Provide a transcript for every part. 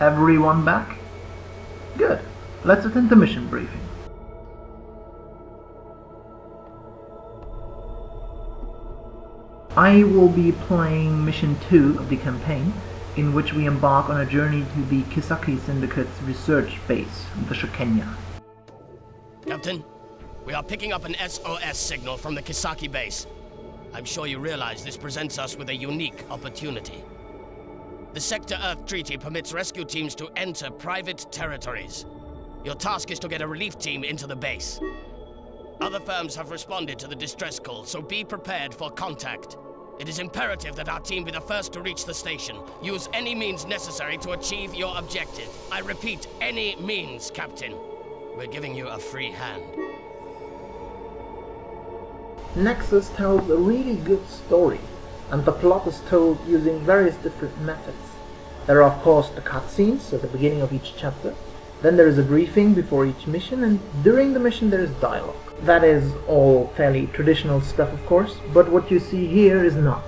Everyone back? Good. Let's attend the mission briefing. I will be playing Mission 2 of the campaign, in which we embark on a journey to the Kisaki Syndicate's research base, the Shokenya. Captain, we are picking up an SOS signal from the Kisaki base. I'm sure you realize this presents us with a unique opportunity. The Sector Earth Treaty permits rescue teams to enter private territories. Your task is to get a relief team into the base. Other firms have responded to the distress call, so be prepared for contact. It is imperative that our team be the first to reach the station. Use any means necessary to achieve your objective. I repeat, any means, Captain. We're giving you a free hand. Nexus tells a really good story, and the plot is told using various different methods. There are of course the cutscenes at the beginning of each chapter, then there is a briefing before each mission, and during the mission there is dialogue. That is all fairly traditional stuff of course, but what you see here is not.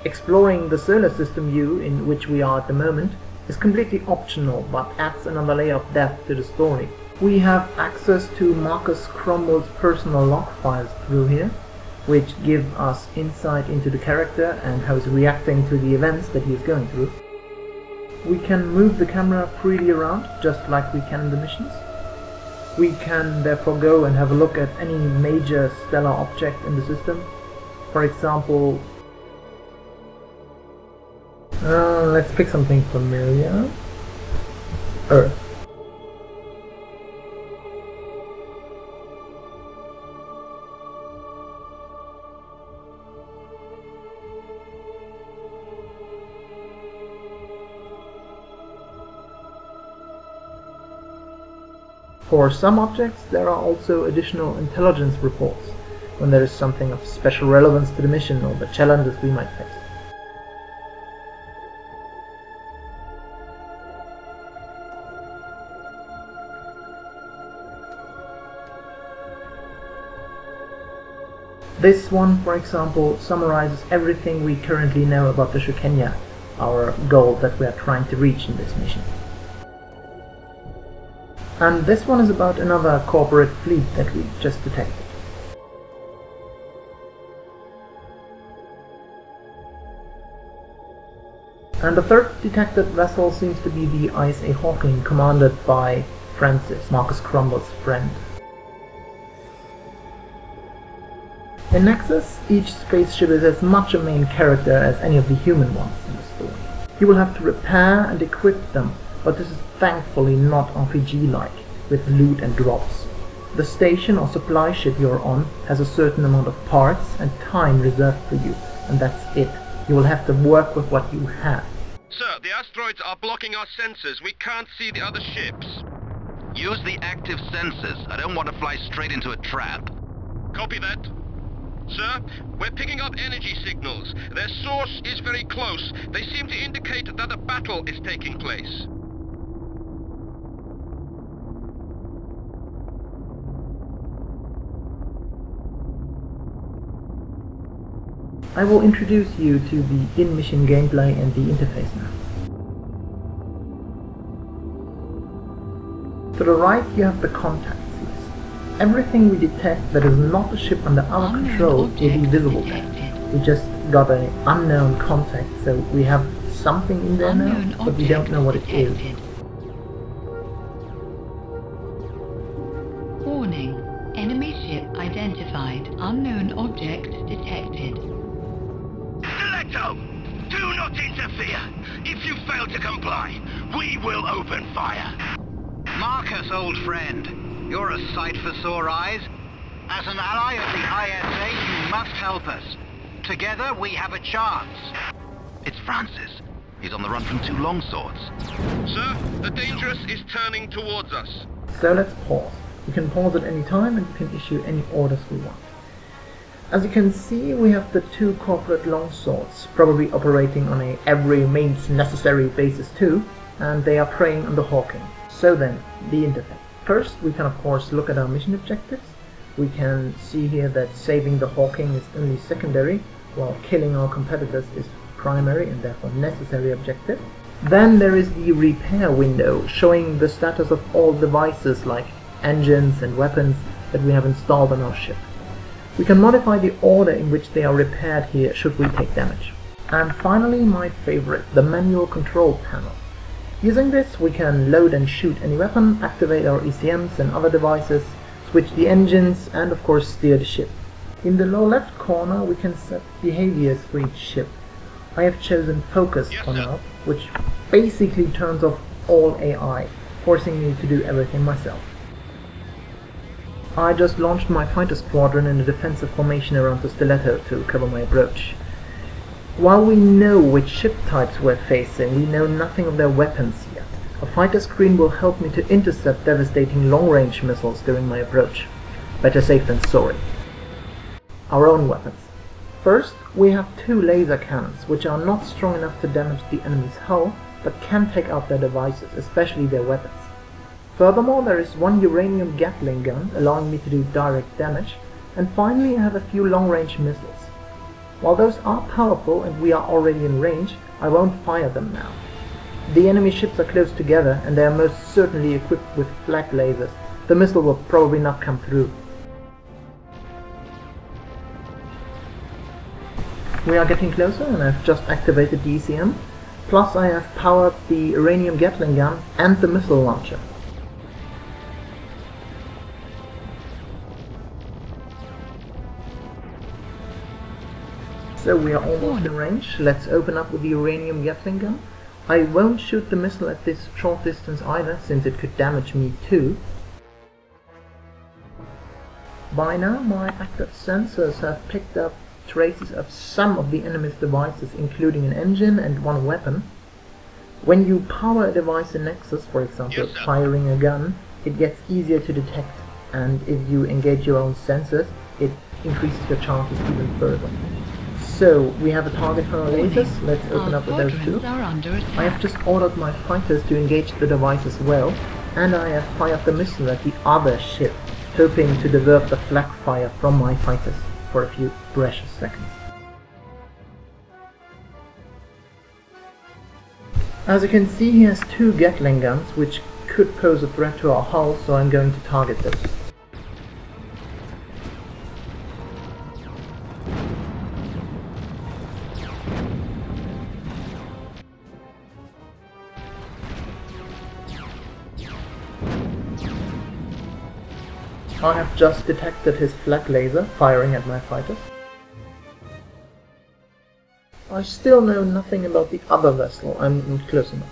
Exploring the solar system view in which we are at the moment is completely optional, but adds another layer of depth to the story. We have access to Marcus Cromwell's personal log files through here, which give us insight into the character and how he's reacting to the events that he is going through. We can move the camera freely around, just like we can in the missions. We can therefore go and have a look at any major stellar object in the system. For example, let's pick something familiar. Earth. For some objects, there are also additional intelligence reports when there is something of special relevance to the mission or the challenges we might face. This one, for example, summarizes everything we currently know about the Shokenya, our goal that we are trying to reach in this mission. And this one is about another corporate fleet that we just detected. And the third detected vessel seems to be the ISA Hawking, commanded by Francis, Marcus Cromwell's friend. In Nexus, each spaceship is as much a main character as any of the human ones in the story. You will have to repair and equip them, but this is thankfully not RPG-like, with loot and drops. The station or supply ship you're on has a certain amount of parts and time reserved for you, and that's it. You will have to work with what you have. Sir, the asteroids are blocking our sensors. We can't see the other ships. Use the active sensors. I don't want to fly straight into a trap. Copy that. Sir, we're picking up energy signals. Their source is very close. They seem to indicate that a battle is taking place. I will introduce you to the in-mission gameplay and the interface now. To the right you have the contacts list. Everything we detect that is not a ship under our control will be visible there. We just got an unknown contact, so we have something in there now, but we don't know what it is. Warning. Enemy ship identified. Unknown object detected. Selecto! Do not interfere! If you fail to comply, we will open fire! Marcus, old friend, you're a sight for sore eyes. As an ally of the ISA, you must help us. Together, we have a chance. It's Francis. He's on the run from two longswords. Sir, the Dangerous is turning towards us. So let's pause. We can pause at any time and we can issue any orders we want. As you can see, we have the two corporate longswords, probably operating on a every means necessary basis too, and they are preying on the Hawking. So then, the interface. First, we can of course look at our mission objectives. We can see here that saving the Hawking is only secondary, while killing our competitors is primary and therefore necessary objective. Then there is the repair window, showing the status of all devices like engines and weapons that we have installed on our ship. We can modify the order in which they are repaired here should we take damage. And finally, my favorite, the manual control panel. Using this we can load and shoot any weapon, activate our ECMs and other devices, switch the engines, and of course steer the ship. In the lower left corner we can set behaviors for each ship. I have chosen focus for now, which basically turns off all AI, forcing me to do everything myself. I just launched my fighter squadron in a defensive formation around the stiletto to cover my approach. While we know which ship types we're facing, we know nothing of their weapons yet. A fighter screen will help me to intercept devastating long-range missiles during my approach. Better safe than sorry. Our own weapons. First, we have 2 laser cannons, which are not strong enough to damage the enemy's hull, but can take out their devices, especially their weapons. Furthermore, there is 1 uranium Gatling gun, allowing me to do direct damage, and finally I have a few long-range missiles. While those are powerful and we are already in range, I won't fire them now. The enemy ships are close together and they are most certainly equipped with flak lasers. The missile will probably not come through. We are getting closer and I've just activated the ECM, plus I have powered the uranium Gatling gun and the missile launcher. So we are almost in range. Let's open up with the uranium Gatling gun. I won't shoot the missile at this short distance either, since it could damage me too. By now my active sensors have picked up traces of some of the enemy's devices, including an engine and 1 weapon. When you power a device in Nexus, for example, firing a gun, it gets easier to detect, and if you engage your own sensors, it increases your chances even further. So, we have a target for our lasers. Let's open up with those 2. I have just ordered my fighters to engage the device as well, and I have fired the missile at the other ship, hoping to divert the flak fire from my fighters for a few precious seconds. As you can see, he has 2 Gatling guns, which could pose a threat to our hull, so I'm going to target those. I have just detected his flak laser firing at my fighters. I still know nothing about the other vessel, I'm not close enough.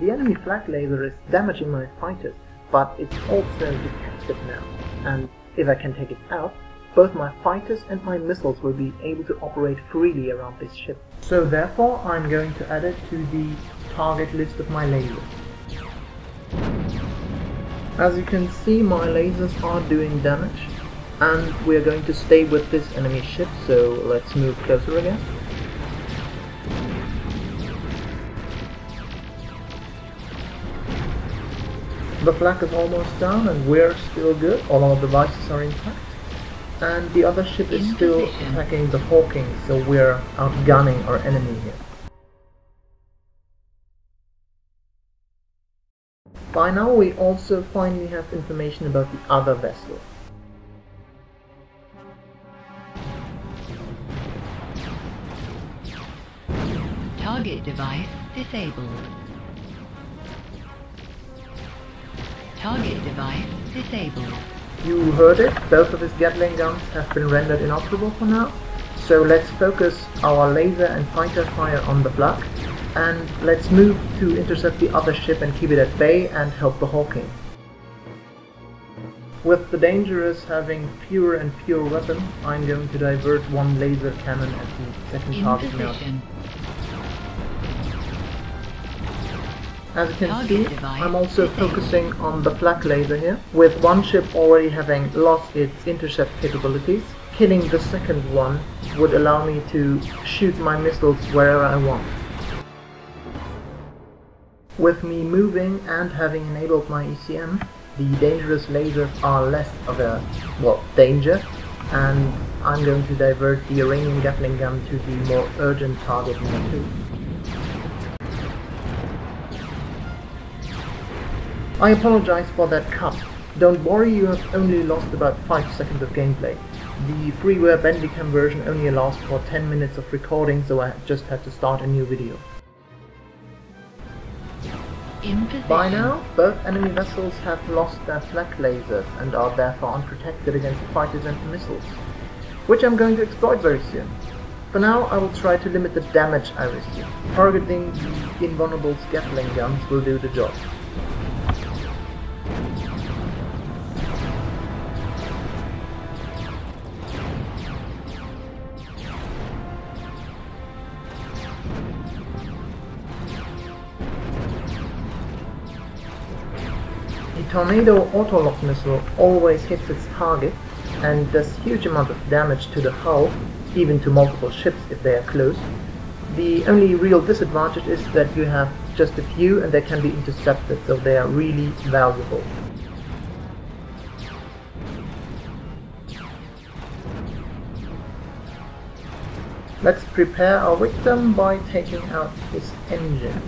The enemy flak laser is damaging my fighters, but it's also detected now, and if I can take it out, both my fighters and my missiles will be able to operate freely around this ship. So therefore I'm going to add it to the target list of my lasers. As you can see, my lasers are doing damage, and we are going to stay with this enemy ship, so let's move closer again. The flak is almost down and we're still good, all our devices are intact, and the other ship is still attacking the Hawking, so we're outgunning our enemy here. By now we also finally have information about the other vessel. Target device disabled. Target device disabled. You heard it, both of his Gatling guns have been rendered inoperable for now, so let's focus our laser and fighter fire on the flak. And let's move to intercept the other ship and keep it at bay and help the Hawking. With the Dangerous having fewer and fewer weapons, I'm going to divert 1 laser cannon at the second target now. As you can see, I'm also focusing on the flak laser here, with 1 ship already having lost its intercept capabilities. Killing the second one would allow me to shoot my missiles wherever I want. With me moving and having enabled my ECM, the Dangerous lasers are less of a, danger, and I'm going to divert the uranium Gatling gun to the more urgent target number 2. I apologize for that cut. Don't worry, you have only lost about 5 seconds of gameplay. The freeware Bandicam version only allows for 10 minutes of recording, so I just had to start a new video. By now, both enemy vessels have lost their flak lasers and are therefore unprotected against fighters and missiles, which I'm going to exploit very soon. For now, I will try to limit the damage I receive. Targeting the invulnerable Gatling guns will do the job. The Tornado autolock missile always hits its target and does huge amount of damage to the hull, even to multiple ships if they are close. The only real disadvantage is that you have just a few and they can be intercepted, so they are really valuable. Let's prepare our victim by taking out his engine.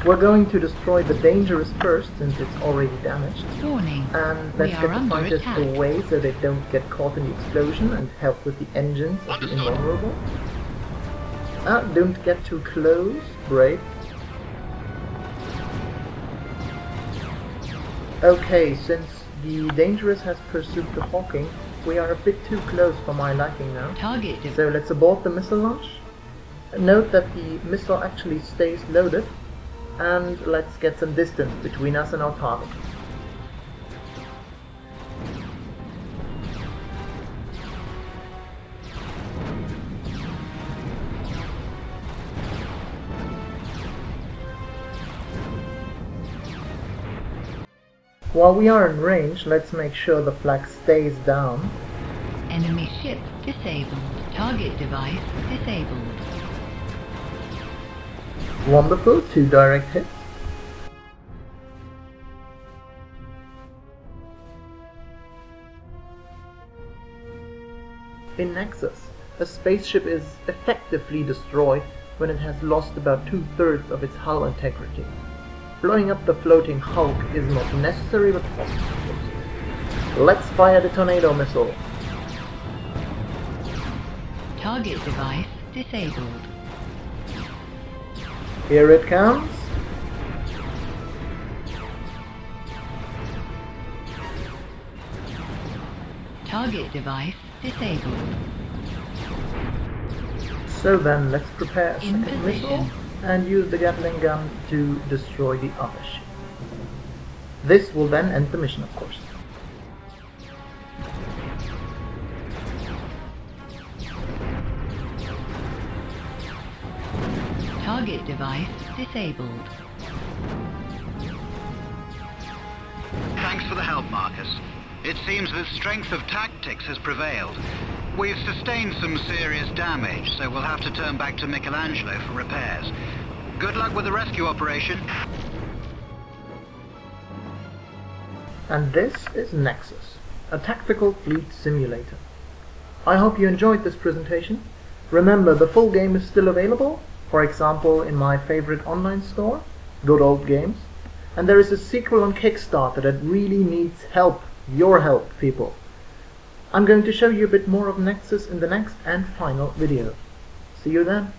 We're going to destroy the Dangerous first, since it's already damaged. Warning. And let's get the fighters away so they don't get caught in the explosion and help with the engines of the invulnerable. Don't get too close. Brave. Okay, since the Dangerous has pursued the Hawking, we are a bit too close for my liking now. So let's abort the missile launch. Note that the missile actually stays loaded. And let's get some distance between us and our target. While we are in range, let's make sure the flag stays down. Enemy ship disabled. Target device disabled. Wonderful, 2 direct hits. In Nexus, a spaceship is effectively destroyed when it has lost about 2/3 of its hull integrity. Blowing up the floating hulk is not necessary but possible. Let's fire the Tornado missile. Target device disabled. Here it comes. Target device disabled. So then, let's prepare a second missile and use the Gatling gun to destroy the other ship. This will then end the mission, of course. Target device disabled. Thanks for the help, Marcus. It seems that strength of tactics has prevailed. We've sustained some serious damage, so we'll have to turn back to Michelangelo for repairs. Good luck with the rescue operation. And this is Nexus, a tactical fleet simulator. I hope you enjoyed this presentation. Remember, the full game is still available, for example in my favorite online store, Good Old Games, and there is a sequel on Kickstarter that really needs help, your help, people. I'm going to show you a bit more of Nexus in the next and final video. See you then.